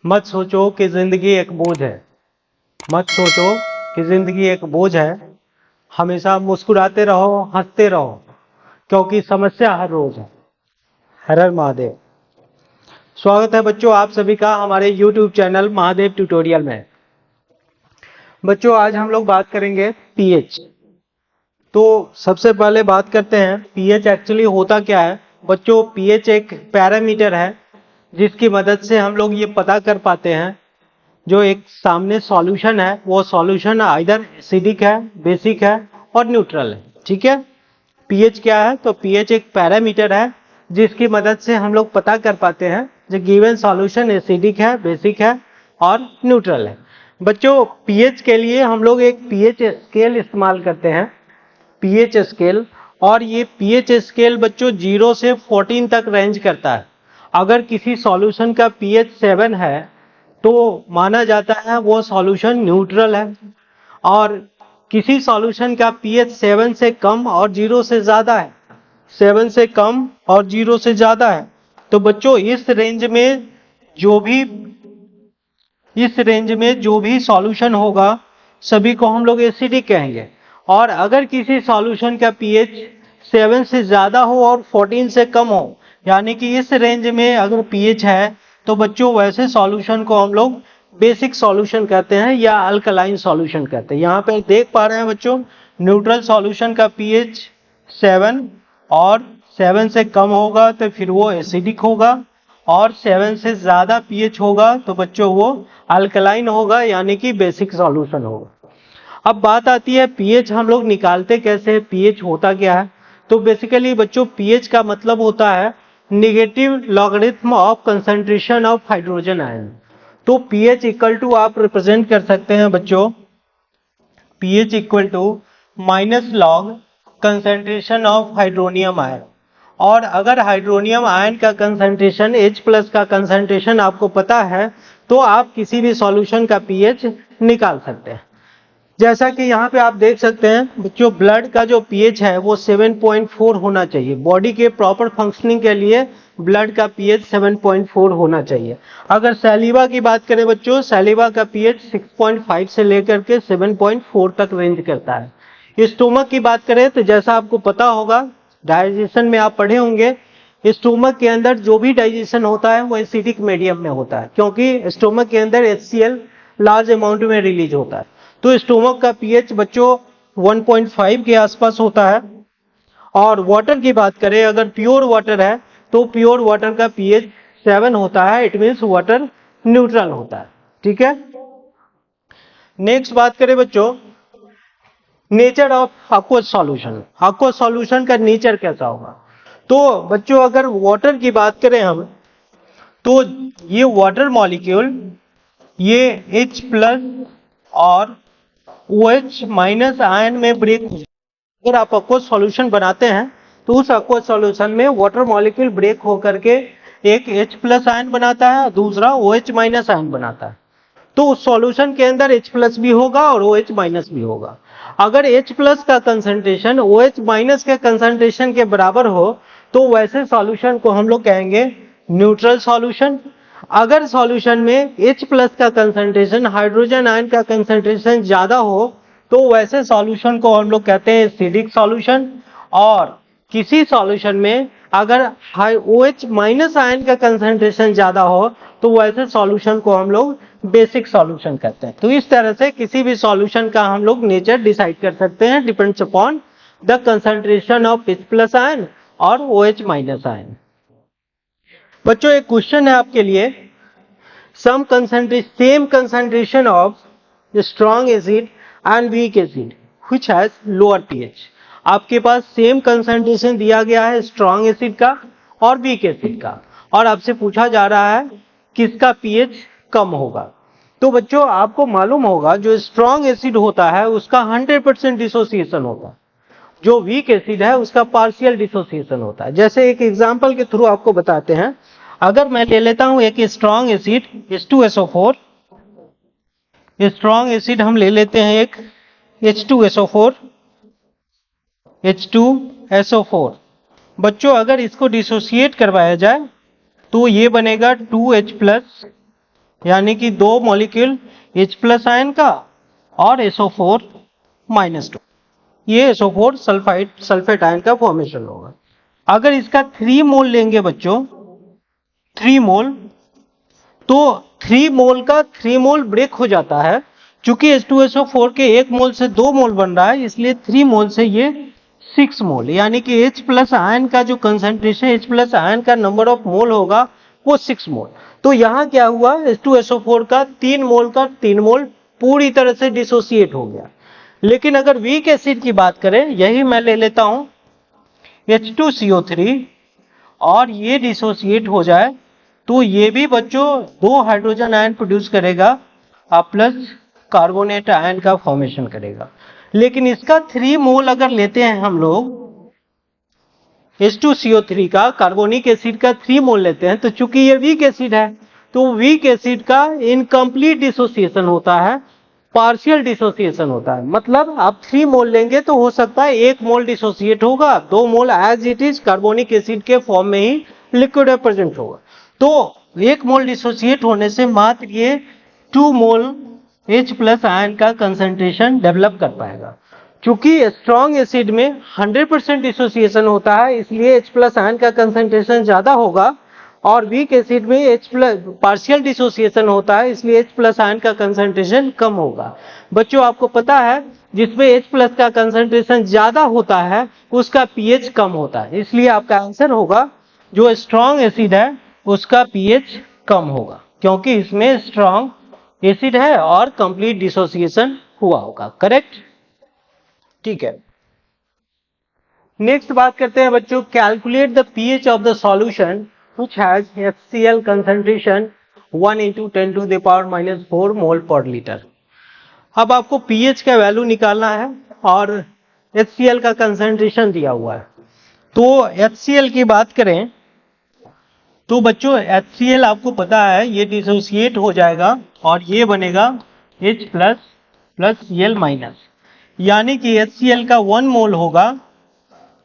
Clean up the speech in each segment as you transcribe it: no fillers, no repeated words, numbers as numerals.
मत सोचो कि जिंदगी एक बोझ है। मत सोचो कि जिंदगी एक बोझ है। हमेशा मुस्कुराते रहो, हंसते रहो, क्योंकि समस्या हर रोज है। हर हर महादेव। स्वागत है बच्चों आप सभी का हमारे YouTube चैनल महादेव ट्यूटोरियल में। बच्चों आज हम लोग बात करेंगे पीएच। तो सबसे पहले बात करते हैं पीएच एक्चुअली होता क्या है। बच्चों पीएच एक पैरामीटर है जिसकी मदद से हम लोग ये पता कर पाते हैं जो एक सामने सॉल्यूशन है वो सॉल्यूशन आइदर एसिडिक है, बेसिक है और न्यूट्रल है। ठीक है। पीएच क्या है? तो पीएच एक पैरामीटर है जिसकी मदद से हम लोग पता कर पाते हैं जो गिवन सॉल्यूशन एसिडिक है, बेसिक है और न्यूट्रल है। बच्चों पीएच के लिए हम लोग एक पीएच स्केल इस्तेमाल करते हैं, पीएच स्केल। और ये पीएच स्केल बच्चों 0 से 14 तक रेंज करता है। अगर किसी सॉल्यूशन का पीएच 7 है तो माना जाता है वो सॉल्यूशन न्यूट्रल है, और किसी सॉल्यूशन का पीएच 7 से कम और 0 से ज्यादा है, 7 से कम और 0 से ज्यादा है, तो बच्चों इस रेंज में जो भी सॉल्यूशन होगा सभी को हम लोग एसिडिक कहेंगे। और अगर किसी सॉल्यूशन का पीएच 7 से ज्यादा हो और 14 से कम हो, यानी कि इस रेंज में अगर पीएच है तो बच्चों वैसे सॉल्यूशन को हम लोग बेसिक सॉल्यूशन कहते हैं या अल्कलाइन सॉल्यूशन कहते हैं। यहाँ पे देख पा रहे हैं बच्चों न्यूट्रल सॉल्यूशन का पीएच 7 और 7 से कम होगा तो फिर वो एसिडिक होगा, और 7 से ज्यादा पीएच होगा तो बच्चों वो अल्कलाइन होगा यानी कि बेसिक सॉल्यूशन होगा। अब बात आती है पीएच हम लोग निकालते कैसे हैं, पीएच होता क्या है। तो बेसिकली बच्चों पीएच का मतलब होता है negative logarithm of concentration of hydrogen ion. तो पीएच इक्वल टू आप रिप्रेजेंट कर सकते हैं बच्चों, pH equal to minus log concentration of hydronium ion. और अगर हाइड्रोनियम आयन का कंसंट्रेशन H+ का कंसंट्रेशन आपको पता है तो आप किसी भी सॉल्यूशन का पीएच निकाल सकते हैं। जैसा कि यहाँ पे आप देख सकते हैं बच्चों ब्लड का जो पीएच है वो 7.4 होना चाहिए। बॉडी के प्रॉपर फंक्शनिंग के लिए ब्लड का पीएच 7.4 होना चाहिए। अगर सैलिवा की बात करें बच्चों, सैलिवा का पीएच 6.5 से लेकर के 7.4 तक रेंज करता है। स्टोमक की बात करें तो जैसा आपको पता होगा, डाइजेशन में आप पढ़े होंगे, स्टोमक के अंदर जो भी डाइजेशन होता है वो एसिडिक मीडियम में होता है, क्योंकि स्टोमक के अंदर HCl लार्ज अमाउंट में रिलीज होता है। तो स्टोमक का पीएच बच्चों 1.5 के आसपास होता है। और वाटर की बात करें, अगर प्योर वाटर है तो प्योर वाटर का पीएच 7 होता है। इट मीन्स वाटर न्यूट्रल होता है। ठीक है। नेक्स्ट बात करें बच्चों nature of aqueous solution. aqueous solution का नेचर कैसा होगा। तो बच्चों अगर वाटर की बात करें हम, तो ये वाटर मॉलिक्यूल ये H+ और OH- आयन में ब्रेक हो। अगर आप aqueous सॉल्यूशन बनाते हैं तो उस aqueous सॉल्यूशन में वाटर मॉलिक्यूल ब्रेक होकर के एक H+ आयन बनाता है, दूसरा OH- आयन बनाता है। तो उस सॉल्यूशन के अंदर H+ भी होगा और OH- भी होगा। अगर H+ का कंसंट्रेशन OH- के कंसंट्रेशन के बराबर हो तो वैसे सॉल्यूशन को हम लोग कहेंगे न्यूट्रल सॉल्यूशन। अगर सॉल्यूशन में H+ का कंसंट्रेशन, हाइड्रोजन आयन का कंसंट्रेशन ज्यादा हो तो वैसे सॉल्यूशन को हम लोग कहते हैं एसिडिक सॉल्यूशन। और किसी सॉल्यूशन में अगर OH- आयन का कंसंट्रेशन ज्यादा हो तो वैसे सॉल्यूशन को हम लोग बेसिक सॉल्यूशन कहते हैं। तो इस तरह से किसी भी सॉल्यूशन का हम लोग नेचर डिसाइड कर सकते हैं, depends upon the concentration of H+ ion और OH- आयन। बच्चों एक क्वेश्चन है आपके लिए, same concentration of strong acid and weak acid which has lower pH. आपके पास सेम कंसंट्रेशन दिया गया है स्ट्रॉन्ग एसिड का और वीक एसिड का, और आपसे पूछा जा रहा है किसका पीएच कम होगा। तो बच्चों आपको मालूम होगा जो स्ट्रॉन्ग एसिड होता है उसका 100% डिसोसिएशन होता है, जो वीक एसिड है उसका पार्शियल डिसोसिएशन होता है। जैसे एक एग्जांपल के थ्रू आपको बताते हैं, अगर मैं ले लेता हूं एक strong acid H2SO4, strong acid हम ले लेते हैं एक H2SO4। बच्चों अगर इसको डिसोसिएट करवाया जाए तो ये बनेगा 2H+ यानी कि 2 मॉलिक्यूल H प्लस आयन का और SO4 -2, ये SO4 सल्फेट आयन का फॉर्मेशन होगा। अगर इसका 3 मोल लेंगे बच्चों, 3 मोल, तो 3 मोल का 3 मोल ब्रेक हो जाता है। चूंकि H2SO4 के 1 मोल से 2 मोल बन रहा है, इसलिए 3 मोल से ये 6 मोल, यानी कि H प्लस आयन का जो कंसंट्रेशन, H प्लस आयन का नंबर ऑफ मोल होगा वो 6 मोल। तो यहां क्या हुआ, H2SO4 का 3 मोल का 3 मोल पूरी तरह से डिसोसिएट हो गया। लेकिन अगर वीक एसिड की बात करें, यही मैं ले लेता हूं H2CO3 और ये डिसोसिएट हो जाए, तो ये भी बच्चों 2 हाइड्रोजन आयन प्रोड्यूस करेगा प्लस कार्बोनेट आयन का फॉर्मेशन करेगा। लेकिन इसका 3 मोल अगर लेते हैं हम लोग H2CO3 का, कार्बोनिक एसिड का 3 मोल लेते हैं, तो चूंकि ये वीक एसिड है, तो वीक एसिड का इनकम्प्लीट डिसोसिएशन होता है, पार्शियल डिसोसिएशन होता है। मतलब आप 3 मोल लेंगे तो हो सकता है 1 मोल डिसोसिएट होगा, 2 mole as it is carbonic acid के फॉर्म में ही लिक्विड प्रेजेंट होगा। तो 1 मोल डिसोसिएट होने से मात्र ये 2 मोल H प्लस आयन का कंसंट्रेशन डेवलप कर पाएगा। चूंकि स्ट्रॉन्ग एसिड में 100% डिसोसिएशन होता है, इसलिए H प्लस आयन का कंसंट्रेशन ज्यादा होगा, और वीक एसिड में H प्लस पार्शियल डिसोसिएशन होता है, इसलिए H प्लस आयन का कंसंट्रेशन कम होगा। बच्चों आपको पता है, जिसमें H प्लस का कंसंट्रेशन ज्यादा होता है उसका pH कम होता है, इसलिए आपका आंसर होगा जो स्ट्रॉन्ग एसिड है उसका pH कम होगा, क्योंकि इसमें स्ट्रॉन्ग एसिड है और कंप्लीट डिसोसिएशन हुआ होगा। करेक्ट, ठीक है। नेक्स्ट बात करते हैं बच्चों, calculate the pH of the solution which has HCl concentration 1 into 10 to the power minus 4 mole per liter। अब आपको pH का वैल्यू निकालना है और HCl का कंसंट्रेशन दिया हुआ है। तो HCl की बात करें तो बच्चों HCl आपको पता है ये डिसोसिएट हो जाएगा और ये बनेगा H plus plus Cl minus, यानी कि HCl का 1 मोल होगा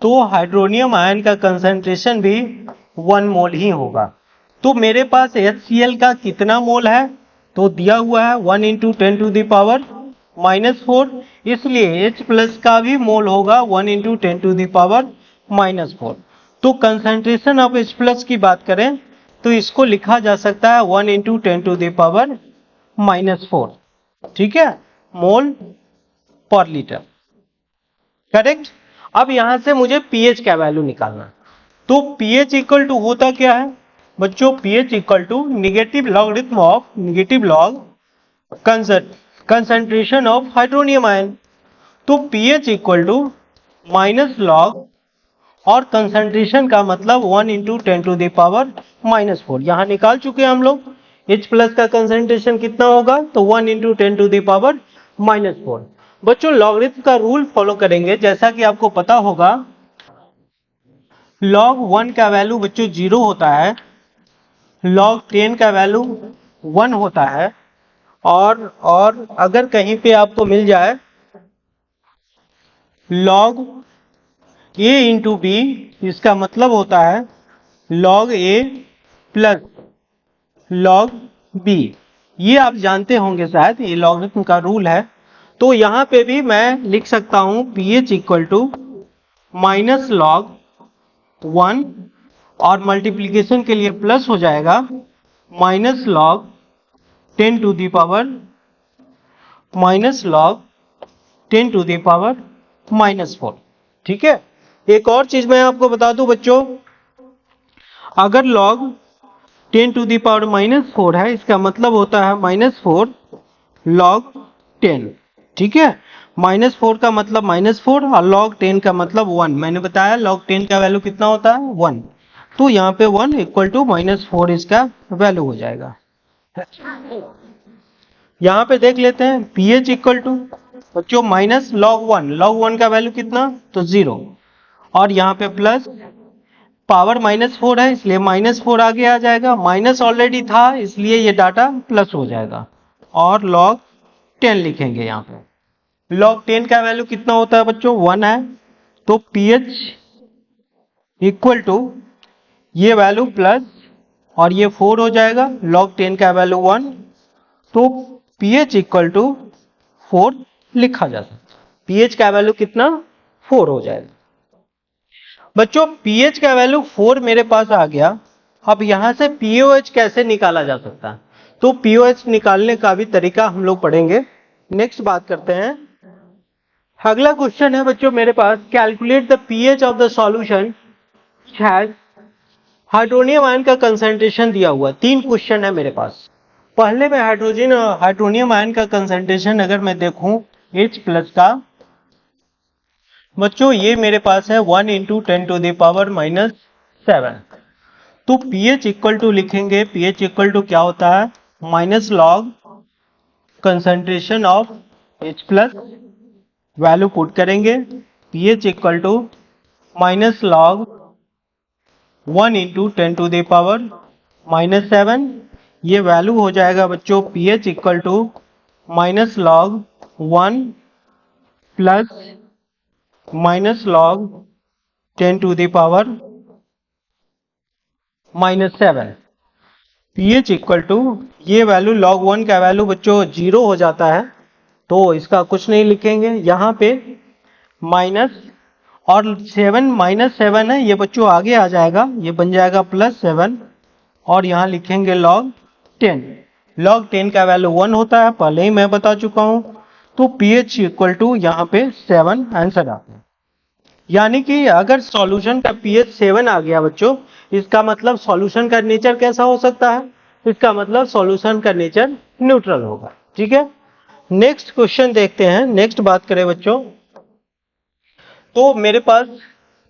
तो हाइड्रोनियम आयन का कंसंट्रेशन भी 1 मोल ही होगा। तो मेरे पास HCl का कितना मोल है, तो दिया हुआ है 1 into 10 to the power -4, इसलिए H प्लस का भी मोल होगा 1 into 10 to the power -4। तो कंसंट्रेशन ऑफ H प्लस की बात करें तो इसको लिखा जा सकता है 1 into 10 to the power -4, ठीक है, मोल पर लीटर। करेक्ट। अब यहां से मुझे pH का वैल्यू निकालना, तो pH इक्वल टू होता क्या है बच्चों, pH equal to negative logarithm of negative log concentration of hydronium ion. तो pH equal to minus log और कंसंट्रेशन का मतलब 1 into 10 to the power -4। यहां निकाल चुके हैं हम लोग, H प्लस का कंसंट्रेशन कितना होगा, तो 1 into 10 to the power -4। बच्चों लॉगरिथम का रूल फॉलो करेंगे, जैसा कि आपको पता होगा log 1 का वैल्यू बच्चों 0 होता है, log 10 का वैल्यू 1 होता है, और अगर कहीं पे आपको मिल जाए log a इंटू बी, इसका मतलब होता है log a plus log b। ये आप जानते होंगे शायद, ये लॉगरिथम का रूल है। तो यहां पे भी मैं लिख सकता हूं pH equal to minus log 1 और मल्टीप्लीकेशन के लिए प्लस हो जाएगा minus log 10 to the power -4, ठीक है। एक और चीज मैं आपको बता दूं बच्चों, अगर log 10 टू दी पावर -4 है, इसका मतलब होता है -4 log 10, ठीक है। -4 का मतलब -4 और log 10 का मतलब 1। मैंने बताया log 10 का वैल्यू कितना होता है, 1। तो यहाँ पे 1 इक्वल टू -4 इसका वैल्यू हो जाएगा। यहाँ पे देख लेते हैं pH इक्वल टू बच्चों माइनस log 1 का वैल्यू कितना, तो 0, और यहाँ पे प्लस पावर -4 है इसलिए -4 आगे आ जाएगा, माइनस ऑलरेडी था इसलिए ये डाटा प्लस हो जाएगा, और log 10 लिखेंगे। यहाँ पे log 10 का वैल्यू कितना होता है बच्चों, 1 है, तो pH इक्वल टू ये वैल्यू प्लस और ये 4 हो जाएगा, log 10 का वैल्यू 1 तो pH इक्वल टू 4 लिखा जा सकता है। pH का वैल्यू कितना 4 हो जाएगा। बच्चों pH का वैल्यू 4 मेरे पास आ गया। अब यहां से POH कैसे निकाला जा सकता है, तो POH निकालने का भी तरीका हम लोग पढ़ेंगे। नेक्स्ट बात करते हैं। अगला क्वेश्चन है बच्चों मेरे पास, calculate the pH of the solution has hydronium ion का कंसंट्रेशन दिया हुआ। 3 क्वेश्चन है मेरे पास। पहले में हाइड्रोनियम आयन का कंसंट्रेशन अगर मैं देखूं H प्लस का, बच्चों ये मेरे पास है 1 इंटू 10⁻⁻7। तो pH इक्वल टू लिखेंगे, pH इक्वल टू क्या होता है, minus log concentration of H plus, value put करेंगे pH equal to minus log 1 into 10⁻⁻7। ये वैल्यू हो जाएगा बच्चों pH equal to minus log 1 plus minus log 10⁻⁻7। pH equal to, ये वैल्यू log 1 का वैल्यू बच्चों 0 हो जाता है, तो इसका कुछ नहीं लिखेंगे। यहाँ पे माइनस और 7 -7 है, ये बच्चों आगे आ जाएगा, ये बन जाएगा +7 और यहाँ लिखेंगे log 10। log 10 का वैल्यू 1 होता है, पहले ही मैं बता चुका हूँ। तो pH इक्वल टू यहाँ पे 7 आंसर आता है। यानी कि अगर सॉल्यूशन का pH 7 आ गया बच्चों, इसका मतलब सॉल्यूशन का नेचर कैसा हो सकता है, इसका मतलब सॉल्यूशन का नेचर न्यूट्रल होगा। ठीक है, नेक्स्ट क्वेश्चन देखते हैं। नेक्स्ट बात करें बच्चों, तो मेरे पास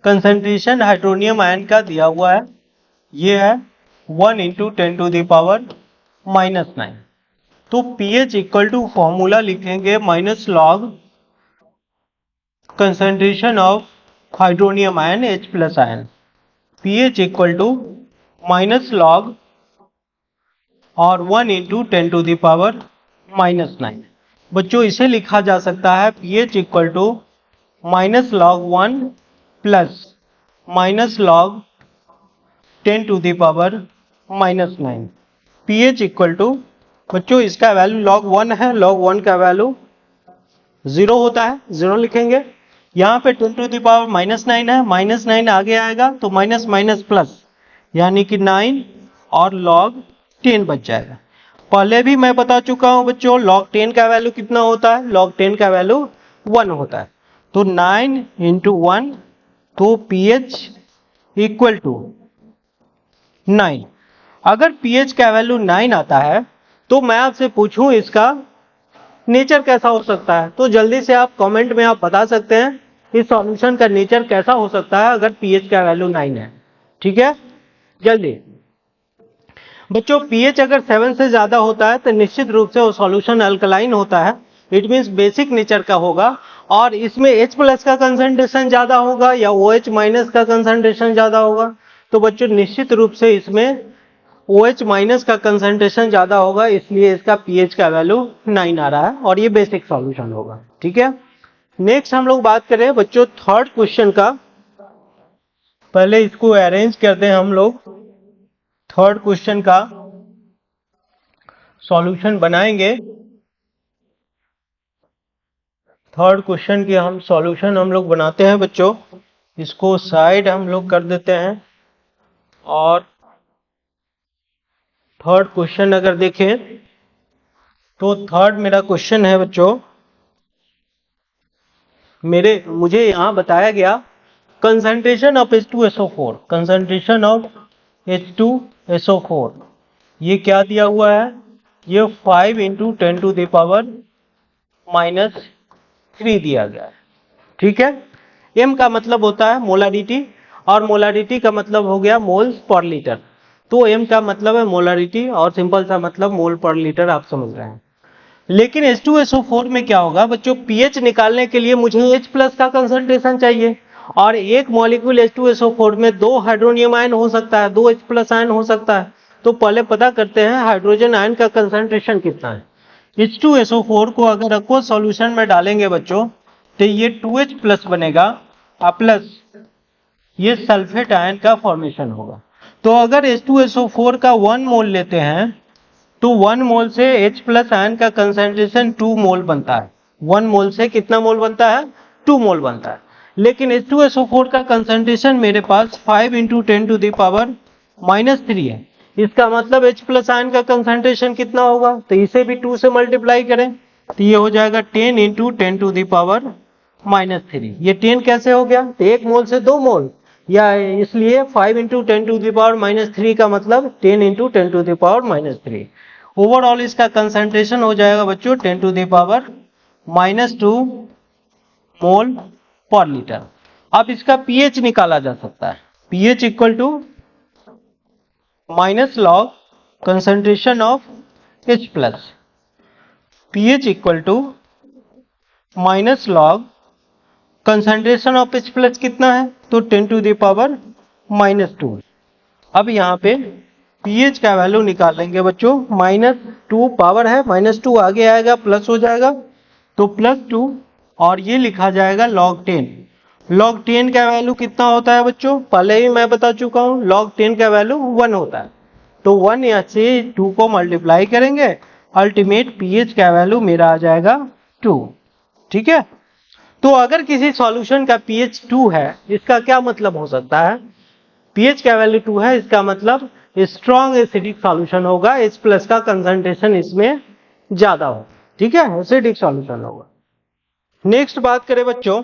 कंसंट्रेशन हाइड्रोनियम आयन का दिया हुआ है, ये है 1 इंटू 10⁻⁻9। तो pH इक्वल टू फॉर्मूला लिखेंगे minus log concentration of hydronium ion H plus ion, pH equal to minus log और 1 इंटू 10⁻⁻9। बच्चों इसे लिखा जा सकता है pH equal to minus log 1 plus minus log 10⁻⁻9। pH equal to, बच्चों इसका वैल्यू log 1 है, log 1 का वैल्यू 0 होता है, 0 लिखेंगे। यहाँ पे 10⁻⁻9 है, -9 आगे आएगा तो माइनस माइनस प्लस, यानी कि 9 और log 10 बच जाएगा। पहले भी मैं बता चुका हूं बच्चों, log 10 का वैल्यू कितना होता है, log 10 का वैल्यू 1 होता है। तो 9 इंटू 1, तो pH इक्वल टू 9। अगर pH का वैल्यू 9 आता है तो मैं आपसे पूछूं इसका नेचर कैसा हो सकता है, तो जल्दी से आप कमेंट में आप बता सकते हैं इस सॉल्यूशन का नेचर कैसा हो सकता है अगर pH का वैल्यू 9 है। ठीक है, जल्दी बच्चों, pH अगर 7 से ज्यादा होता है तो निश्चित रूप से वो सॉल्यूशन अल्कलाइन होता है, इट मींस बेसिक नेचर का होगा, और इसमें H प्लस का कंसंट्रेशन ज्यादा होगा या OH माइनस का कंसंट्रेशन ज्यादा होगा। तो बच्चों निश्चित रूप से इसमें OH माइनस का कंसंट्रेशन ज्यादा होगा, इसलिए इसका pH का वैल्यू 9 आ रहा है और ये बेसिक सॉल्यूशन होगा। ठीक है, नेक्स्ट हम लोग बात करें बच्चों थर्ड क्वेश्चन का। पहले इसको अरेंज करते हैं हम लोग, थर्ड क्वेश्चन का सॉल्यूशन बनाएंगे। थर्ड क्वेश्चन की हम सॉल्यूशन हम लोग बनाते हैं बच्चों, इसको साइड हम लोग कर देते हैं। और थर्ड क्वेश्चन अगर देखें तो थर्ड मेरा क्वेश्चन है बच्चों, मुझे यहां बताया गया concentration of H2SO4, concentration of H2SO4 ये क्या दिया हुआ है, ये 5 इंटू 10⁻³ दिया गया है। ठीक है, m का मतलब होता है मोलारिटी और मोलारिटी का मतलब हो गया मोल्स पर लीटर, तो m का मतलब है मोलारिटी और सिंपल सा मतलब मोल पर लीटर, आप समझ रहे हैं। लेकिन H2SO4 में क्या होगा बच्चों, pH निकालने के लिए मुझे H प्लस का कंसंट्रेशन चाहिए, और एक मॉलिक्यूल H2SO4 में 2 हाइड्रोनियम आयन हो सकता है, 2 H प्लस आयन हो सकता है। तो पहले पता करते हैं हाइड्रोजन आयन का कंसंट्रेशन कितना है। H2SO4 को अगर aqueous सॉल्यूशन में डालेंगे बच्चों तो ये 2H प्लस बनेगा और प्लस ये सल्फेट आयन का फॉर्मेशन होगा। तो अगर H2SO4 का 1 मोल लेते हैं तो 1 मोल से H प्लस आयन का कंसंट्रेशन 2 मोल बनता है। 1 मोल से कितना मोल बनता है? 2 मोल बनता है। लेकिन H2SO4 का कंसंट्रेशन मेरे पास 5 इंटू 10 टू द पावर -3 है। इसका मतलब H प्लस आयन का कंसंट्रेशन कितना होगा? तो इसे भी 2 से मल्टीप्लाई करें तो ये हो जाएगा 10 इंटू 10 टू द पावर -3। ये 10 कैसे हो गया? तो 1 मोल से 2 मोल, या इसलिए 5 इंटू 10 टू द पावर -3 का मतलब 10 into 10 to the power -3। Overall इसका कंसंट्रेशन हो जाएगा बच्चों 10 टू द पावर -2 मोल पर लीटर। अब इसका पीएच निकाला जा सकता है। PH equal to minus log concentration of H plus. PH equal to minus log concentration of H plus कितना है? तो 10 टू द पावर -2। अब यहाँ पे पीएच का वैल्यू निकाल लेंगे बच्चों। -2 पावर है, -2 आगे आएगा प्लस हो जाएगा तो +2, और ये लिखा जाएगा log 10। log 10 का वैल्यू कितना होता है बच्चों? पहले ही मैं बता चुका हूँ, log 10 का वैल्यू 1 होता है। तो 1 यहाँ से 2 को मल्टीप्लाई करेंगे, अल्टीमेट पीएच का वैल्यू मेरा आ जाएगा 2। ठीक है, तो अगर किसी सॉल्यूशन का पीएच 2 है, इसका क्या मतलब हो सकता है? पीएच का वैल्यू 2 है, इसका मतलब स्ट्रॉन्ग एसिडिक सॉल्यूशन होगा, H प्लस का कंसंट्रेशन इसमें ज्यादा हो। ठीक है, एसिडिक सॉल्यूशन होगा। नेक्स्ट बात करें बच्चों,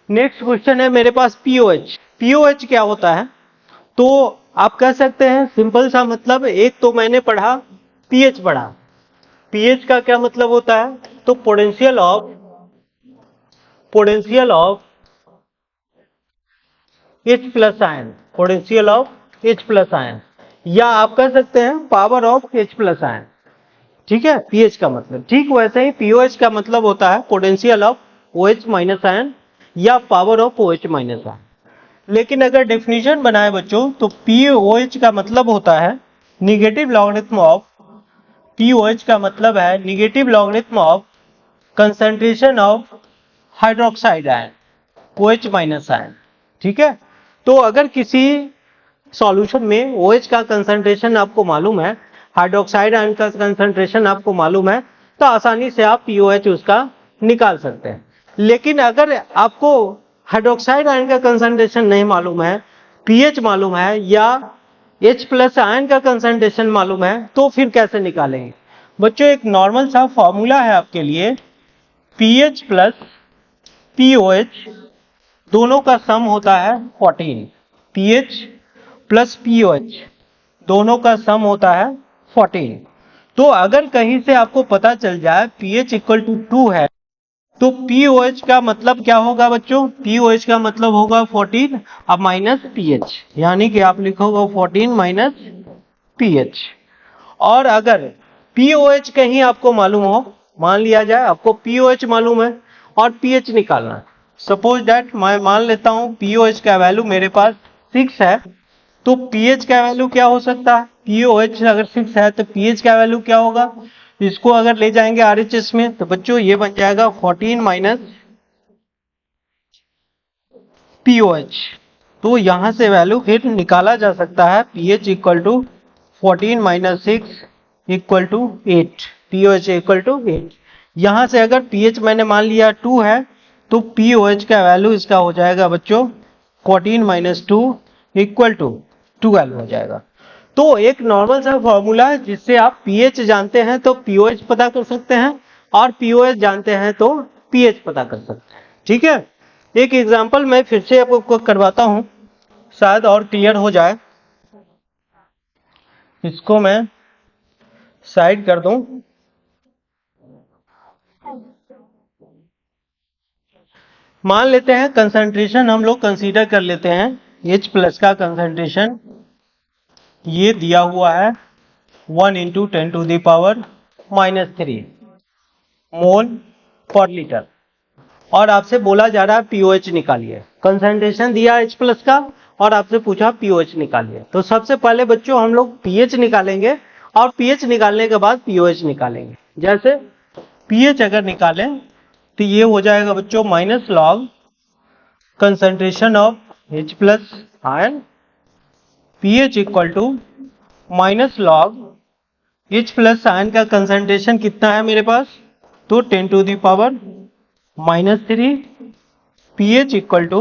नेक्स्ट क्वेश्चन है मेरे पास पीओएच। पीओएच क्या होता है? तो आप कह सकते हैं सिंपल सा मतलब, एक तो मैंने पढ़ा पीएच पढ़ा। पीएच का क्या मतलब होता है? तो potential of H plus ion, potential of H plus ion, या आप कह सकते हैं power of H plus ion. ठीक है, पीएच का मतलब। ठीक वैसे ही पीओएच का मतलब होता है potential of OH minus ion या power of OH minus ion. लेकिन अगर डेफिनेशन बनाए बच्चों तो पीओएच का मतलब होता है निगेटिव लॉगरिथम ऑफ, पीओएच का मतलब है negative logarithm of concentration of hydroxide ion, OH minus ion. ठीक है, तो अगर किसी सॉल्यूशन में OH का कंसंट्रेशन आपको मालूम है, हाइड्रोक्साइड आयन का कंसंट्रेशन आपको मालूम है, तो आसानी से आप पीओएच उसका निकाल सकते हैं। लेकिन अगर आपको हाइड्रोक्साइड आयन का कंसंट्रेशन नहीं मालूम है, पीएच मालूम है, या H प्लस आयन का कंसंट्रेशन मालूम है, तो फिर कैसे निकालेंगे? बच्चों एक नॉर्मल सा फॉर्मूला है आपके लिए, पीएच प्लस पीओएच दोनों का सम होता है 14। पीएच प्लस पीओएच दोनों का सम होता है 14। तो अगर कहीं से आपको पता चल जाए पीएच इक्वल टू 2 है, तो पीओएच का मतलब क्या होगा बच्चों? पीओएच का मतलब होगा 14 अब माइनस पीएच, यानी कि आप लिखोगे 14 माइनस पीएच। और अगर पीओएच कहीं आपको मालूम हो, मान लिया जाए आपको पीओएच मालूम है और पीएच निकालना है, सपोज दैट मैं मान लेता हूं पीओएच का वैल्यू मेरे पास 6 है, तो पीएच का वैल्यू क्या हो सकता है? पीओएच अगर 6 है तो पीएच का वैल्यू क्या होगा? इसको अगर ले जाएंगे आरएचएस में तो बच्चों ये बन जाएगा 14 माइनस पीओएच। तो यहां से वैल्यू फिर निकाला जा सकता है, pH equal to 14 minus 6 equal to 8, pOH equal to 8। यहां से अगर पीएच मैंने मान लिया 2 है, तो पीओएच का वैल्यू इसका हो जाएगा बच्चों 14 माइनस 2 इक्वल टू 12 हो जाएगा। तो एक नॉर्मल सा फॉर्मूला है जिससे आप पीएच जानते हैं तो पीओएच पता कर सकते हैं, और पीओएच जानते हैं तो पीएच पता कर सकते हैं। ठीक है, एक एग्जांपल मैं फिर से आपको करवाता हूं, शायद और क्लियर हो जाए। इसको मैं साइड कर दूं। मान लेते हैं कंसंट्रेशन हम लोग कंसीडर कर लेते हैं, H प्लस का कंसंट्रेशन ये दिया हुआ है 1 इंटू 10 टू द पावर -3 मोल पर लीटर, और आपसे बोला जा रहा है पीओएच निकालिए। कंसंट्रेशन दिया H प्लस का और आपसे पूछा पीओएच निकालिए। तो सबसे पहले बच्चों हम लोग पीएच निकालेंगे, और पीएच निकालने के बाद पीओएच निकालेंगे। जैसे पीएच अगर निकालें तो ये हो जाएगा बच्चों minus log concentration of H plus ion, pH equal to minus log H plus ion का कंसंट्रेशन कितना है मेरे पास, तो 10 to the power -3, pH equal to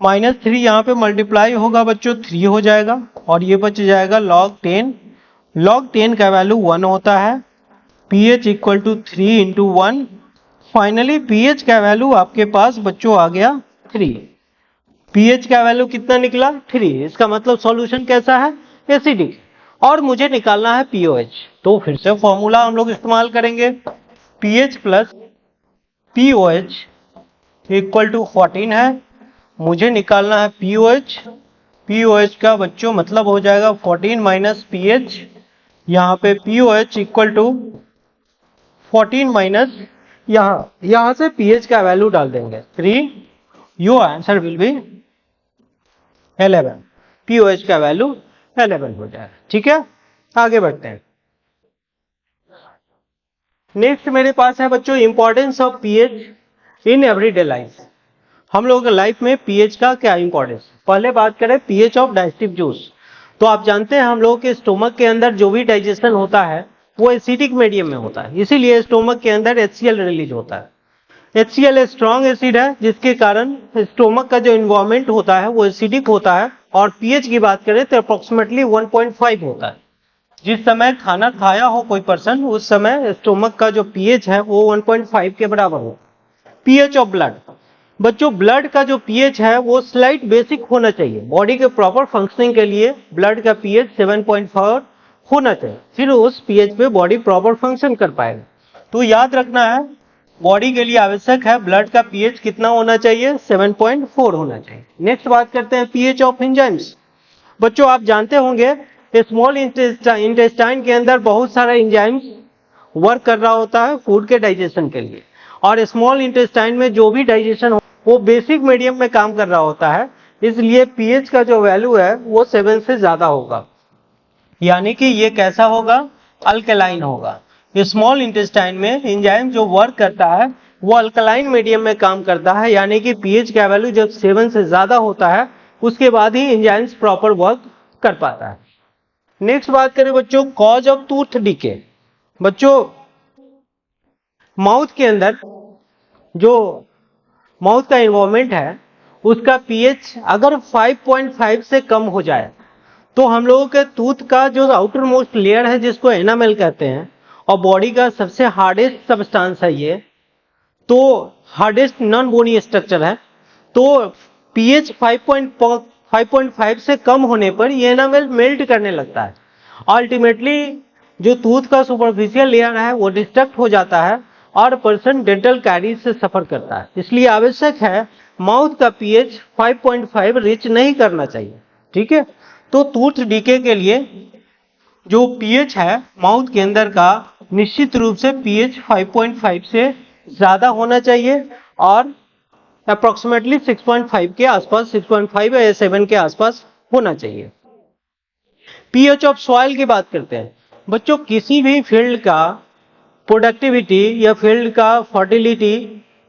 -3, यहाँ पे मल्टीप्लाई होगा बच्चों 3 हो जाएगा और ये बच जाएगा log 10 का वैल्यू 1 होता है, pH equal to 3 into 1, finally pH का वैल्यू आपके पास बच्चों आ गया 3। pH का वैल्यू कितना निकला 3, इसका मतलब सॉल्यूशन कैसा है, एसिडिक, और मुझे निकालना है POH। तो फिर से फॉर्मूला हम लोग इस्तेमाल करेंगे, pH plus POH equal to 14 है, मुझे निकालना है POH। POH का बच्चों मतलब हो जाएगा 14 माइनस PH, यहाँ पे POH इक्वल टू 14 माइनस यहाँ से pH का वैल्यू डाल देंगे 3, your answer will be 11, POH का वैल्यू 11 हो जाएगा। ठीक है, आगे बढ़ते हैं। नेक्स्ट मेरे पास है बच्चों importance of pH in everyday life. हम लोगों के लाइफ में pH का क्या इंपॉर्टेंस, पहले बात करें pH ऑफ डाइजेस्टिव जूस। तो आप जानते हैं हम लोगों के स्टोमक के अंदर जो भी डाइजेशन होता है वो एसिडिक मीडियम में होता है, इसीलिए स्टोमक के अंदर HCl रिलीज होता है। HCl स्ट्रॉन्ग एसिड है, जिसके कारण स्टोमक का जो इन्वायरमेंट होता है वो एसिडिक होता है, और pH की बात करें तो अप्रोक्सीमेटली 1.5 होता है। जिस समय खाना खाया हो कोई पर्सन, उस समय स्टोमक का जो pH है वो 1.5 के बराबर हो। pH ऑफ ब्लड, बच्चों ब्लड का जो pH है वो स्लाइट बेसिक होना चाहिए, बॉडी के प्रॉपर फंक्शनिंग के लिए ब्लड का pH 7.4 होना चाहिए, फिर उस pH पे बॉडी प्रॉपर फंक्शन कर पाएगा। तो याद रखना है, बॉडी के लिए आवश्यक है ब्लड का pH कितना होना चाहिए, 7.4 होना चाहिए। नेक्स्ट बात करते हैं pH ऑफ एंजाइम्स। बच्चों आप जानते होंगे स्मॉल इंटेस्टाइन के अंदर बहुत सारा एंजाइम्स वर्क कर रहा होता है फूड के डाइजेशन के लिए, और स्मॉल इंटेस्टाइन में जो भी डाइजेशन हो वो बेसिक मीडियम में काम कर रहा होता है, इसलिए pH का जो वैल्यू है वो 7 से ज्यादा होगा, यानी कि ये कैसा होगा, अल्कलाइन होगा। स्मॉल इंटेस्टाइन में एंजाइम जो वर्क करता है वो अल्कलाइन मीडियम में काम करता है, यानी कि pH का वैल्यू जब 7 से ज्यादा होता है उसके बाद ही एंजाइम्स प्रॉपर वर्क कर पाता है। नेक्स्ट बात करें बच्चों कॉज ऑफ टूथ डीके। बच्चों माउथ के अंदर जो माउथ का इन्वायरमेंट है उसका pH अगर 5.5 से कम हो जाए तो हम लोगों के टूथ का जो आउटर मोस्ट लेयर है जिसको एनामेल कहते हैं, और बॉडी का सबसे हार्डेस्ट सब्सटेंस है ये, तो हार्डेस्ट नॉन बोनी स्ट्रक्चर है, तो pH 5.5 से कम होने पर ये एनामेल मेल्ट करने लगता है। अल्टीमेटली जो टूथ का सुपरफिशियल लेयर है वो डिस्ट्रक्ट हो जाता है और पर्सन डेंटल कैरीज से सफर करता है। इसलिए आवश्यक है माउथ का pH 5.5 रीच नहीं करना चाहिए। ठीक है, तो टूथ डीके के लिए जो pH है माउथ के अंदर का निश्चित रूप से pH 5.5 से ज्यादा होना चाहिए और अप्रोक्सीमेटली 6.5 के आसपास, 6.5 या 7 के आसपास होना चाहिए। pH ऑफ सॉइल की बात करते हैं। बच्चों किसी भी फील्ड का प्रोडक्टिविटी या फील्ड का फर्टिलिटी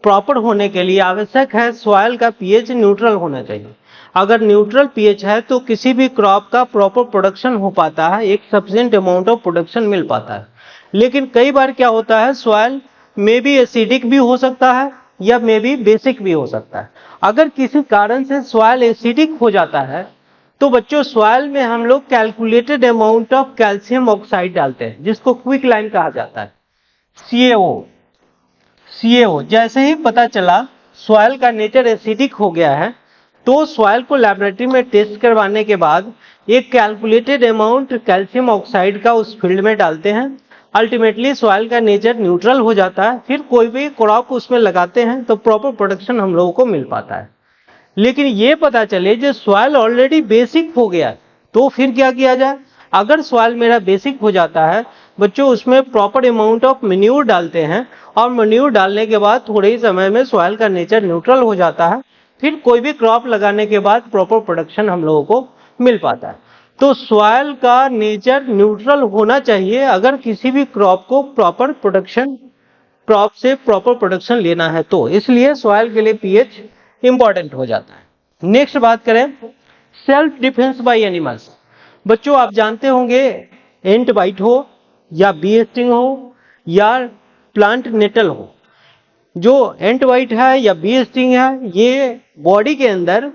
प्रॉपर होने के लिए आवश्यक है सॉइल का pH न्यूट्रल होना चाहिए। अगर न्यूट्रल pH है तो किसी भी क्रॉप का प्रॉपर प्रोडक्शन हो पाता है, एक सफिशिएंट अमाउंट ऑफ प्रोडक्शन मिल पाता है। लेकिन कई बार क्या होता है, सॉइल में भी एसिडिक भी हो सकता है या मे बी बेसिक भी हो सकता है। अगर किसी कारण से सॉइल एसिडिक हो जाता है तो बच्चों सॉइल में हम लोग calculated amount of calcium oxide डालते हैं जिसको क्विक लाइन कहा जाता है, CaO। जैसे ही पता चला सॉइल का नेचर एसिडिक हो गया है तो सॉइल को लैबोरेटरी में टेस्ट करवाने के बाद एक कैलकुलेटेड अमाउंट कैल्शियम ऑक्साइड का उस फील्ड में डालते हैं। अल्टीमेटली सॉइल का नेचर न्यूट्रल हो जाता है, फिर कोई भी क्रॉप उसमें लगाते हैं तो प्रॉपर प्रोडक्शन हम लोगों को मिल पाता है। लेकिन ये पता चले जो सॉइल ऑलरेडी बेसिक हो गया तो फिर क्या किया जाए। अगर सॉइल मेरा बेसिक हो जाता है बच्चों उसमें प्रॉपर अमाउंट ऑफ मैन्योर डालते हैं और मैन्योर डालने के बाद थोड़े ही समय में सॉइल का नेचर न्यूट्रल हो जाता है, फिर कोई भी क्रॉप लगाने के बाद प्रॉपर प्रोडक्शन हम लोगों को मिल पाता है। तो सॉइल का नेचर न्यूट्रल होना चाहिए अगर किसी भी क्रॉप को प्रॉपर प्रोडक्शन, क्रॉप से प्रॉपर प्रोडक्शन लेना है तो, इसलिए सॉइल के लिए pH इंपॉर्टेंट हो जाता है। नेक्स्ट बात करें सेल्फ डिफेंस बाय एनिमल्स। बच्चों आप जानते होंगे एंट बाइट हो या बी स्टिंग हो या प्लांट नेटल हो, जो एंट वाइट है या बी स्टिंग है, ये बॉडी के अंदर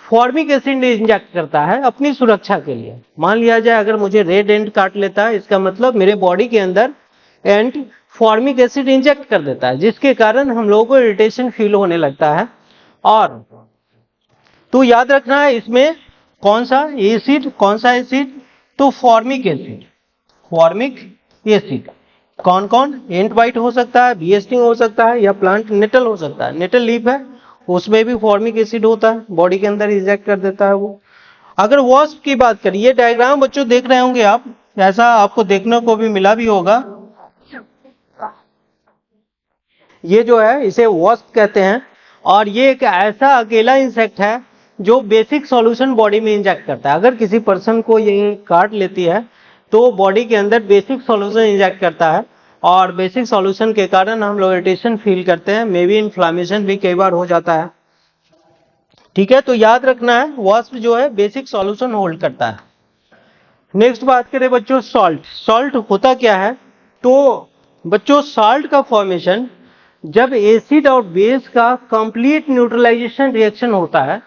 फॉर्मिक एसिड इंजेक्ट करता है अपनी सुरक्षा के लिए। मान लिया जाए अगर मुझे रेड एंट काट लेता है, इसका मतलब मेरे बॉडी के अंदर एंट फॉर्मिक एसिड इंजेक्ट कर देता है, जिसके कारण हम लोगों को इरिटेशन फील होने लगता है। और तो याद रखना है इसमें कौन सा एसिड, कौन सा एसिड, तो फॉर्मिक एसिड, फॉर्मिक एसिड। कौन कौन, एंट वाइट हो सकता है, बी स्टिंग हो सकता है या प्लांट नेटल हो सकता है। नेटल लीफ है उसमें भी फॉर्मिक एसिड होता है, बॉडी के अंदर इंजेक्ट कर देता है वो। अगर वॉस्प की बात करिए, डायग्राम बच्चों देख रहे होंगे आप, ऐसा आपको देखने को भी मिला भी होगा। ये जो है इसे वॉस्प कहते हैं, और ये एक ऐसा अकेला इंसेक्ट है जो बेसिक सॉल्यूशन बॉडी में इंजेक्ट करता है। अगर किसी पर्सन को ये काट लेती है तो बॉडी के अंदर बेसिक सॉल्यूशन इंजेक्ट करता है, और बेसिक सॉल्यूशन के कारण हम लोग इरिटेशन फील करते हैं, मे बी इन्फ्लामेशन भी कई बार हो जाता है। ठीक है, तो याद रखना है वॉस्प जो है बेसिक सॉल्यूशन होल्ड करता है। नेक्स्ट बात करें बच्चों सॉल्ट। सॉल्ट होता क्या है, तो बच्चों सॉल्ट का फॉर्मेशन जब एसिड और बेस का कंप्लीट न्यूट्रलाइजेशन रिएक्शन होता है,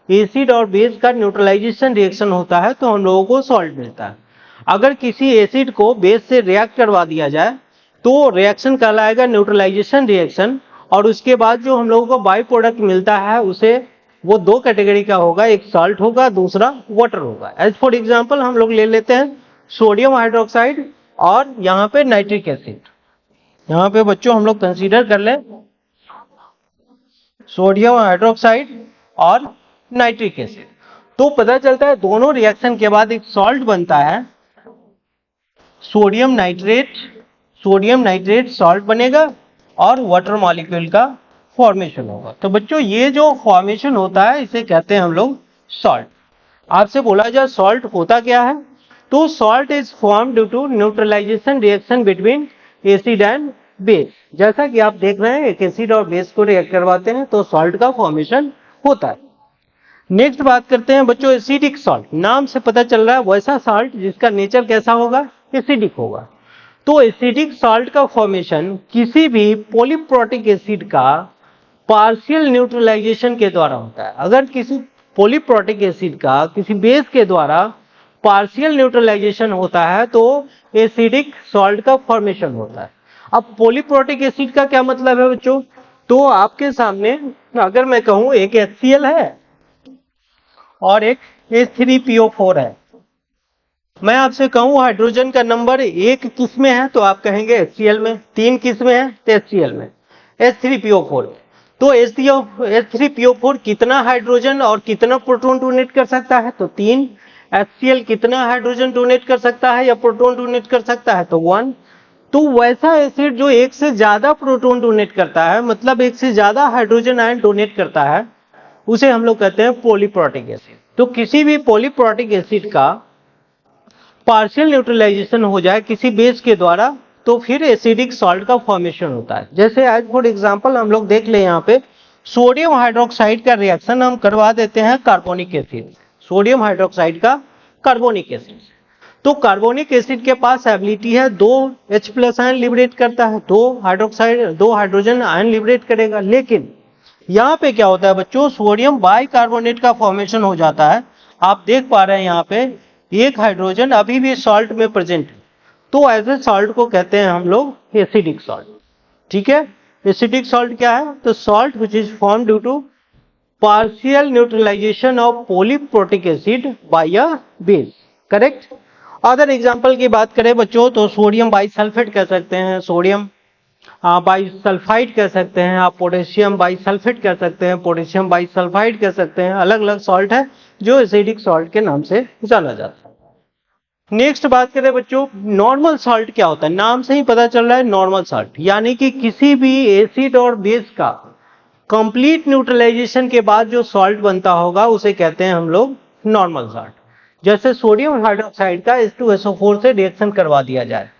एसिड और बेस का न्यूट्रलाइजेशन रिएक्शन होता है तो हम लोगों को सॉल्ट मिलता है। अगर किसी एसिड को बेस से रिएक्ट करवा दिया जाए तो रिएक्शन कहलाएगा न्यूट्रलाइजेशन रिएक्शन, और उसके बाद जो हम लोगों को बाई प्रोडक्ट मिलता है उसे वो दो कैटेगरी का होगा, एक सॉल्ट होगा, दूसरा वाटर होगा। एज फॉर एग्जांपल हम लोग ले लेते हैं सोडियम हाइड्रोक्साइड और यहाँ पे नाइट्रिक एसिड। यहाँ पे बच्चों हम लोग कंसीडर कर ले सोडियम हाइड्रोक्साइड और नाइट्रिक एसिड, तो पता चलता है दोनों रिएक्शन के बाद एक सॉल्ट बनता है, सोडियम नाइट्रेट सॉल्ट बनेगा और वाटर मॉलिक्यूल का फॉर्मेशन होगा। तो बच्चों ये जो फॉर्मेशन होता है इसे कहते हैं हम लोग सॉल्ट। आपसे बोला जाए सॉल्ट होता क्या है, तो salt is form due to neutralization reaction between acid and base. जैसा कि आप देख रहे हैं एक एसिड और बेस को रिएक्ट करवाते हैं तो सॉल्ट का फॉर्मेशन होता है। नेक्स्ट बात करते हैं बच्चों एसिडिक सॉल्ट। नाम से पता चल रहा है वैसा सॉल्ट जिसका नेचर कैसा होगा, एसिडिक होगा। तो एसिडिक सॉल्ट का फॉर्मेशन किसी भी पॉलीप्रोटिक एसिड का पार्शियल न्यूट्रलाइजेशन के द्वारा होता है। अगर किसी पॉलीप्रोटिक एसिड का किसी बेस के द्वारा पार्शियल न्यूट्रलाइजेशन होता है तो एसिडिक सॉल्ट का फॉर्मेशन होता है। अब पॉलीप्रोटिक एसिड का क्या मतलब है बच्चों, तो आपके सामने अगर मैं कहूं एक HCl है और एक H3PO4 है, मैं आपसे कहूं हाइड्रोजन का नंबर 1 किस में है तो आप कहेंगे HCl में, 3 किस में है तो HCl में, H3PO4। तो H3PO4 कितना हाइड्रोजन और कितना प्रोटॉन डोनेट कर सकता है, तो 3। HCl कितना हाइड्रोजन डोनेट कर सकता है या प्रोटॉन डोनेट कर सकता है, तो 1। तो वैसा एसिड जो एक से ज्यादा प्रोटॉन डोनेट करता है, मतलब एक से ज्यादा हाइड्रोजन आयन डोनेट करता है, उसे हम लोग कहते हैं पॉलीप्रोटिक एसिड। तो किसी भी पॉलीप्रोटिक एसिड का पार्शियल न्यूट्रलाइजेशन हो जाए किसी बेस के द्वारा तो फिर एसिडिक सॉल्ट का फॉर्मेशन होता है। जैसे एज फॉर एग्जांपल हम लोग देख ले यहाँ पे सोडियम हाइड्रोक्साइड का रिएक्शन हम करवा देते हैं कार्बोनिक एसिड, सोडियम हाइड्रोक्साइड का कार्बोनिक एसिड। तो कार्बोनिक एसिड के पास एबिलिटी है 2 H+ आयन लिबरेट करता है, 2 हाइड्रोजन आयन लिबरेट करेगा। लेकिन यहाँ पे क्या होता है बच्चों, सोडियम बाइकार्बोनेट का फॉर्मेशन हो जाता है। आप देख पा रहे हैं यहाँ पे एक हाइड्रोजन अभी भी सॉल्ट में प्रेजेंट है, तो ऐसे सॉल्ट को कहते हैं हम लोग एसिडिक सॉल्ट। ठीक है, एसिडिक सॉल्ट क्या है, तो salt which is form due to partial neutralization of polyprotic acid by a base. Correct. Other example की बात करें बच्चों तो सोडियम बाइसल्फेट कह सकते हैं, सोडियम बाइसल्फाइड कह सकते हैं, आप पोटेशियम बाइसल्फेट कह सकते हैं, पोटेशियम बाइसल्फाइड कह सकते हैं। अलग अलग सॉल्ट है जो एसिडिक सॉल्ट के नाम से जाना जाता है। नेक्स्ट बात करें बच्चों नॉर्मल सॉल्ट क्या होता है। नाम से ही पता चल रहा है नॉर्मल सॉल्ट, यानी कि किसी भी एसिड और बेस का कंप्लीट न्यूट्रलाइजेशन के बाद जो सॉल्ट बनता होगा उसे कहते हैं हम लोग नॉर्मल सॉल्ट। जैसे सोडियम हाइड्रोक्साइड का H2SO4 से रिएक्शन करवा दिया जाए,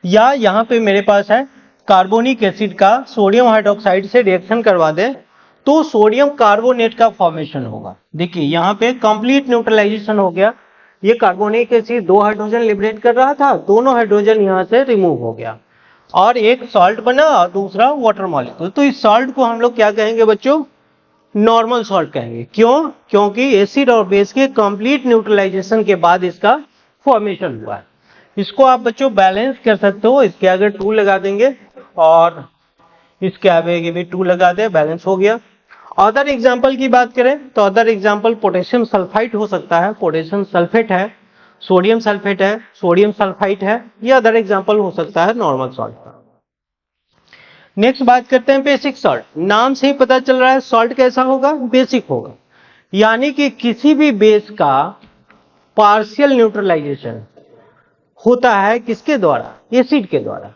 या यहाँ पे मेरे पास है कार्बोनिक एसिड का सोडियम हाइड्रोक्साइड से रिएक्शन करवा दे तो सोडियम कार्बोनेट का फॉर्मेशन होगा। देखिए यहाँ पे कंप्लीट न्यूट्रलाइजेशन हो गया, ये कार्बोनिक एसिड 2 हाइड्रोजन लिबरेट कर रहा था, दोनों हाइड्रोजन यहाँ से रिमूव हो गया और एक सॉल्ट बना और दूसरा वाटर मॉलिक्यूल। तो इस सॉल्ट को हम लोग क्या कहेंगे बच्चों? नॉर्मल सॉल्ट कहेंगे। क्यों? क्योंकि एसिड और बेस के कंप्लीट न्यूट्रलाइजेशन के बाद इसका फॉर्मेशन हुआ है। इसको आप बच्चों बैलेंस कर सकते हो, इसके आगे 2 लगा देंगे और इसके आगे भी 2 लगा दे, बैलेंस हो गया। अदर एग्जाम्पल की बात करें तो अदर एग्जाम्पल पोटेशियम सल्फाइड हो सकता है, पोटेशियम सल्फेट है, सोडियम सल्फेट है, सोडियम सल्फाइड है, ये अदर एग्जाम्पल हो सकता है नॉर्मल सॉल्ट का। नेक्स्ट बात करते हैं बेसिक सॉल्ट। नाम से ही पता चल रहा है सॉल्ट कैसा होगा? बेसिक होगा, यानी कि किसी भी बेस का पार्शियल न्यूट्रलाइजेशन होता है किसके द्वारा? एसिड के द्वारा।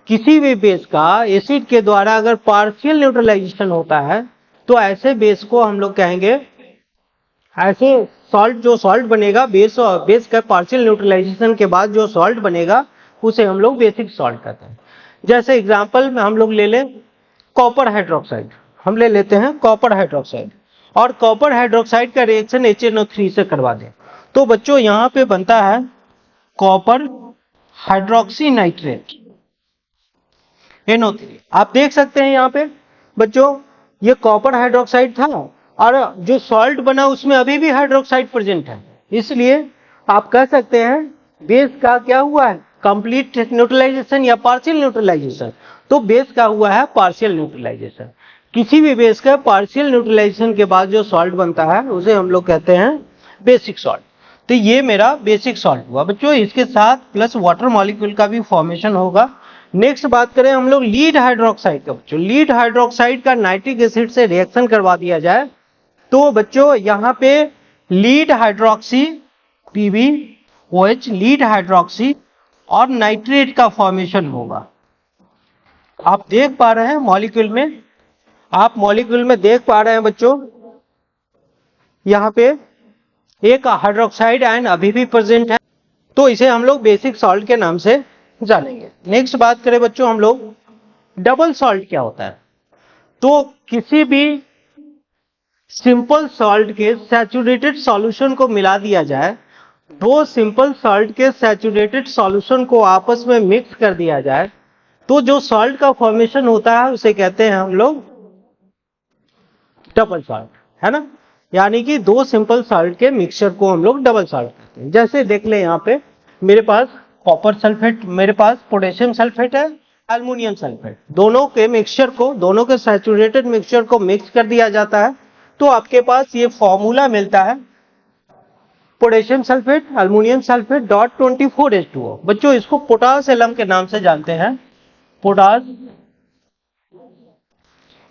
किसी भी बेस का एसिड के द्वारा अगर पार्शियल न्यूट्रलाइजेशन होता है तो ऐसे बेस को हम लोग कहेंगे, ऐसे सॉल्ट जो सॉल्ट बनेगा बेस का पार्शियल न्यूट्रलाइजेशन के बाद जो सॉल्ट बनेगा उसे हम लोग बेसिक सॉल्ट कहते हैं। जैसे एग्जांपल में हम लोग ले लें कॉपर हाइड्रोक्साइड, हम ले लेते हैं कॉपर हाइड्रोक्साइड और कॉपर हाइड्रोक्साइड का रिएक्शन HNO3 से करवा दें तो बच्चों यहां पे बनता है कॉपर हाइड्रोक्सी नाइट्रेट NO3। आप देख सकते हैं यहाँ पे बच्चों ये कॉपर हाइड्रोक्साइड था और जो सॉल्ट बना उसमें अभी भी हाइड्रोक्साइड प्रेजेंट है, इसलिए आप कह सकते हैं बेस का क्या हुआ है? कंप्लीट न्यूट्रलाइजेशन या पार्शियल न्यूट्रलाइजेशन। तो बेस का हुआ है पार्शियल न्यूट्रलाइजेशन। किसी भी बेस का पार्शियल न्यूट्रलाइजेशन के बाद जो सॉल्ट बनता है उसे हम लोग कहते हैं बेसिक सॉल्ट। तो ये मेरा बेसिक सॉल्ट हुआ बच्चों, इसके साथ प्लस वाटर मॉलिक्यूल का भी फॉर्मेशन होगा। नेक्स्ट बात करें हम लोग लीड हाइड्रोक्साइड का। बच्चों लीड हाइड्रोक्साइड का नाइट्रिक एसिड से रिएक्शन करवा दिया जाए तो बच्चों यहाँ पे lead hydroxy PbOH lead hydroxy और नाइट्रेट का फॉर्मेशन होगा। आप देख पा रहे हैं मॉलिक्यूल में, आप मॉलिक्यूल में देख पा रहे हैं बच्चों, यहाँ पे एक हाइड्रोक्साइड आयन अभी भी प्रेजेंट है, तो इसे हम लोग बेसिक सॉल्ट के नाम से जानेंगे। नेक्स्ट बात करें बच्चों हम लोग डबल सॉल्ट क्या होता है। तो किसी भी सिंपल सॉल्ट के सैचुरेटेड सॉल्यूशन को मिला दिया जाए, दो सिंपल सॉल्ट के सैचुरेटेड सॉल्यूशन को आपस में मिक्स कर दिया जाए तो जो सॉल्ट का फॉर्मेशन होता है उसे कहते हैं हम लोग डबल सॉल्ट, है ना। यानी कि दो सिंपल सॉल्ट के मिक्सचर को हम लोग डबल सॉल्ट कहते हैं। जैसे देख ले यहाँ पे मेरे पास कॉपर सल्फेट, मेरे पास पोटेशियम सल्फेट है, एल्युमिनियम सल्फेट, दोनों के मिक्सचर को, दोनों के सैचुरेटेड मिक्सचर को मिक्स कर दिया जाता है तो आपके पास ये फॉर्मूला मिलता है potassium sulphate aluminium sulphate dot 24H2O। बच्चों इसको पोटास एलम के नाम से जानते हैं, पोटास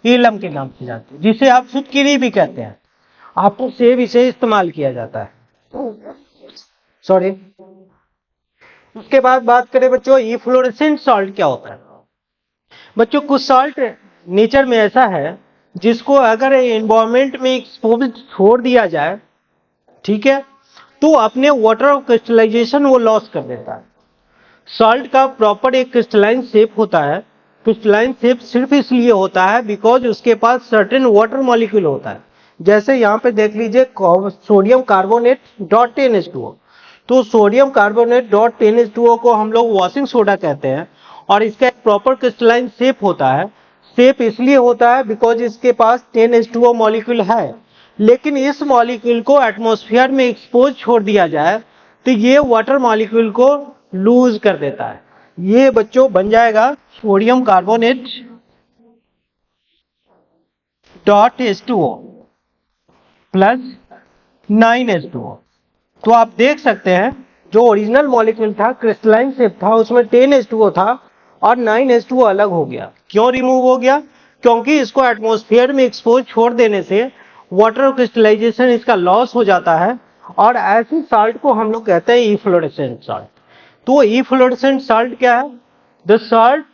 एलम के नाम से जानते हैं, जिसे आप सुतकिरी भी कहते हैं, आपको से इसे इस्तेमाल किया जाता है, सॉरी। उसके बाद बात करें बच्चों इफ्लोरेसेंट सॉल्ट क्या होता है। बच्चों कुछ सॉल्ट नेचर में ऐसा है जिसको अगर एनवायरमेंट में एक्सपोज छोड़ दिया जाए, ठीक है, तो अपने वाटर ऑफ क्रिस्टलाइजेशन वो लॉस कर देता है। सॉल्ट का प्रॉपर एक क्रिस्टलाइन शेप होता है, क्रिस्टलाइन शेप सिर्फ इसलिए होता है बिकॉज उसके पास सर्टेन वाटर मॉलिक्यूल होता है। जैसे यहाँ पे देख लीजिए सोडियम कार्बोनेट डॉट 10H2O, तो सोडियम कार्बोनेट डॉट 10H2O को हम लोग वॉशिंग सोडा कहते हैं और इसका एक प्रॉपर क्रिस्टलाइन शेप होता है। शेप इसलिए होता है बिकॉज इसके पास 10H2O मॉलिक्यूल है, लेकिन इस मॉलिक्यूल को एटमॉस्फेयर में एक्सपोज छोड़ दिया जाए तो ये वाटर मॉलिक्यूल को लूज कर देता है। ये बच्चों बन जाएगा sodium carbonate dot H2O plus 9H2O। तो आप देख सकते हैं जो ओरिजिनल मॉलिक्यूल था, क्रिस्टलाइन शेप था, उसमें 10H2O था और 9H2O अलग हो गया। क्यों रिमूव हो गया? क्योंकि इसको एटमॉस्फेयर में एक्सपोज छोड़ देने से वाटर क्रिस्टलाइजेशन इसका लॉस हो जाता है और ऐसे सॉल्ट को हम लोग कहते हैं इफ्लोरेसेंट सॉल्ट। तो इफ्लोरेसेंट सॉल्ट क्या है? The salt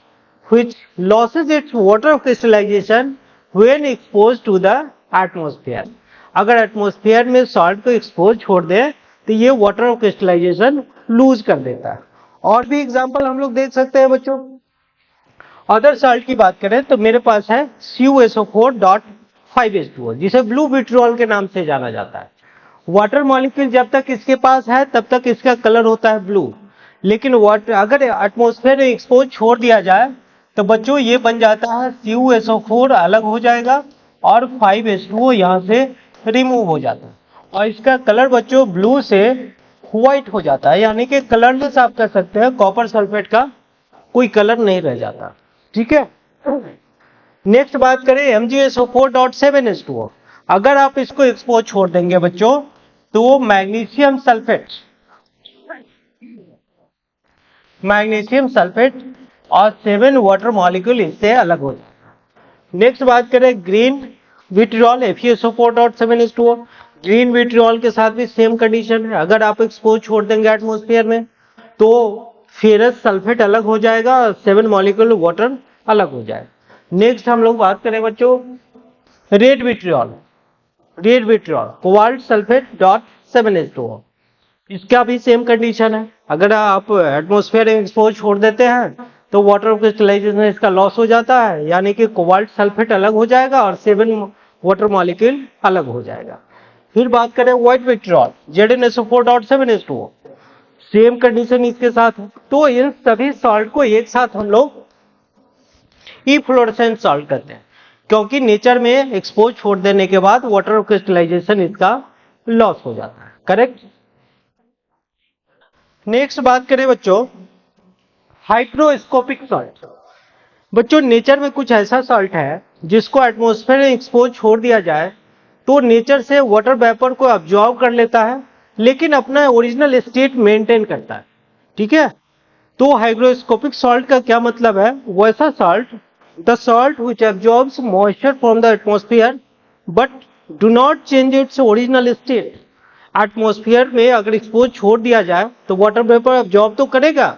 which loses its water crystallization when expose to the atmosphere. अगर एटमॉस्फेयर में सॉल्ट को एक्सपोज छोड़ दे तो ये वाटर क्रिस्टलाइजेशन लूज कर देता है। और भी एग्जांपल हम लोग देख सकते हैं बच्चों। अदर सॉल्ट की बात करें तो मेरे पास है CuSO4 डॉट 5H2O, जिसे ब्लू विट्रियोल के नाम से जाना जाता है। वाटर मॉलिक्यूल जब तक इसके पास है तब तक इसका कलर होता है ब्लू, लेकिन वाटर अगर एटमॉस्फेयर में एक्सपोज छोड़ दिया जाए तो बच्चों ये बन जाता है CuSO4 अलग हो जाएगा और 5H2O यहाँ से रिमूव हो जाता है और इसका कलर बच्चों ब्लू से व्हाइट हो जाता है, यानी कि कलरलेस आप कह सकते हैं, कॉपर सल्फेट का कोई कलर नहीं रह जाता। ठीक है, नेक्स्ट बात करें MgSO4.7H2O। अगर आप इसको एक्सपोज छोड़ देंगे बच्चों तो मैग्नीशियम सल्फेट और 7 वाटर मॉलिक्यूल इससे अलग हो जाए। नेक्स्ट बात करें green vitriol FeSO4.7H2O। Green vitriol के साथ भी सेम कंडीशन है, अगर आप एक्सपोज छोड़ देंगे एटमॉस्फेयर में तो फेरस सल्फेट अलग हो जाएगा और 7 मॉलिक्यूल वाटर अलग हो जाएगा। नेक्स्ट हम लोग बात करें बच्चों रेड विट्रियोल कोबाल्ट सल्फेट.7H2O। इसका भी सेम कंडीशन है, अगर आप एटमॉस्फेयर में एक्सपोज छोड़ देते हैं तो वाटर क्रिस्टलाइजेशन इसका लॉस हो जाता है, यानी कि कोबाल्ट सल्फेट अलग हो जाएगा और 7 वाटर मॉलिक्यूल अलग हो जाएगा। फिर बात करें white vitriol ZnSO4.7H2O, same condition इसके साथ है। तो इन सभी सॉल्ट को एक साथ हम लोग इफ्लोरेसेंट सॉल्ट करते हैं, क्योंकि नेचर में एक्सपोज छोड़ देने के बाद वाटर क्रिस्टलाइजेशन इसका लॉस हो जाता है। करेक्ट। नेक्स्ट बात करें बच्चों हाइग्रोस्कोपिक सॉल्ट। बच्चों नेचर में कुछ ऐसा सॉल्ट है जिसको एटमॉस्फेयर में एक्सपोज छोड़ दिया जाए तो नेचर से वाटर वेपर को अब्जॉर्ब कर लेता है, लेकिन अपना ओरिजिनल स्टेट मेंटेन करता है। ठीक है, तो हाइग्रोस्कोपिक सॉल्ट का क्या मतलब है? वैसा salt, the salt which absorbs moisture from the atmosphere but do not change its original state. Atmosphere में अगर एक्सपोज छोड़ दिया जाए तो वाटर वेपर अब्जॉर्ब तो करेगा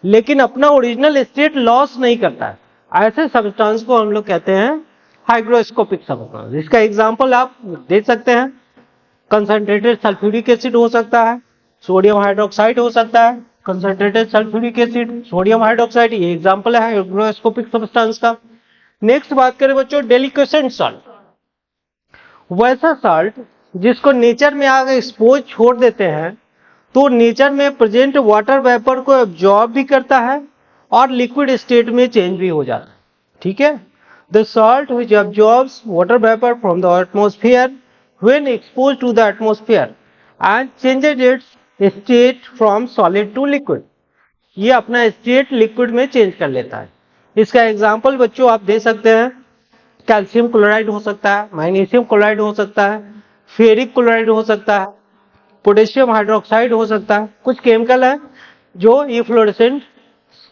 लेकिन अपना ओरिजिनल स्टेट लॉस नहीं करता है। ऐसे सब्सटेंस को हम लोग कहते हैं हाइग्रोस्कोपिक सब्सटेंस। इसका एग्जांपल आप दे सकते हैं, कंसंट्रेटेड सल्फ्यूरिक एसिड हो सकता है, सोडियम हाइड्रोक्साइड हो सकता है। Concentrated sulphuric acid, sodium hydroxide, ये एग्जांपल है हाइग्रोस्कोपिक सब्सटेंस का। नेक्स्ट बात करें बच्चों डेलिक्वेसेंट सॉल्ट, वैसा सॉल्ट जिसको नेचर में आगे एक्सपोज छोड़ देते हैं तो नेचर में प्रेजेंट वाटर वेपर को एब्जॉर्ब भी करता है और लिक्विड स्टेट में चेंज भी हो जाता है। ठीक है, the salt which absorbs water vapour from the atmosphere when exposed to the atmosphere and changes its state from solid to liquid. ये अपना स्टेट लिक्विड में चेंज कर लेता है। इसका एग्जांपल बच्चों आप दे सकते हैं, कैल्शियम क्लोराइड हो सकता है, मैग्नीशियम क्लोराइड हो सकता है, फेरिक क्लोराइड हो सकता है, पोटेशियम हाइड्रोक्साइड हो सकता है। कुछ केमिकल है जो इफ्लोरेसेंट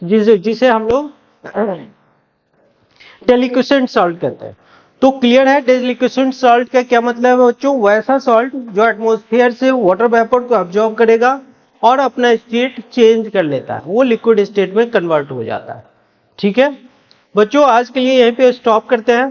जिसे हम लोग डेलिक्वेसेंट सॉल्ट कहते हैं। तो क्लियर है डेलिक्वेसेंट सॉल्ट का क्या मतलब है बच्चों? वैसा सॉल्ट जो एटमॉस्फेयर से वाटर वेपर को अब्जॉर्ब करेगा और अपना स्टेट चेंज कर लेता है, वो लिक्विड स्टेट में कन्वर्ट हो जाता है। ठीक है बच्चों, आज के लिए यहीं पे स्टॉप करते हैं।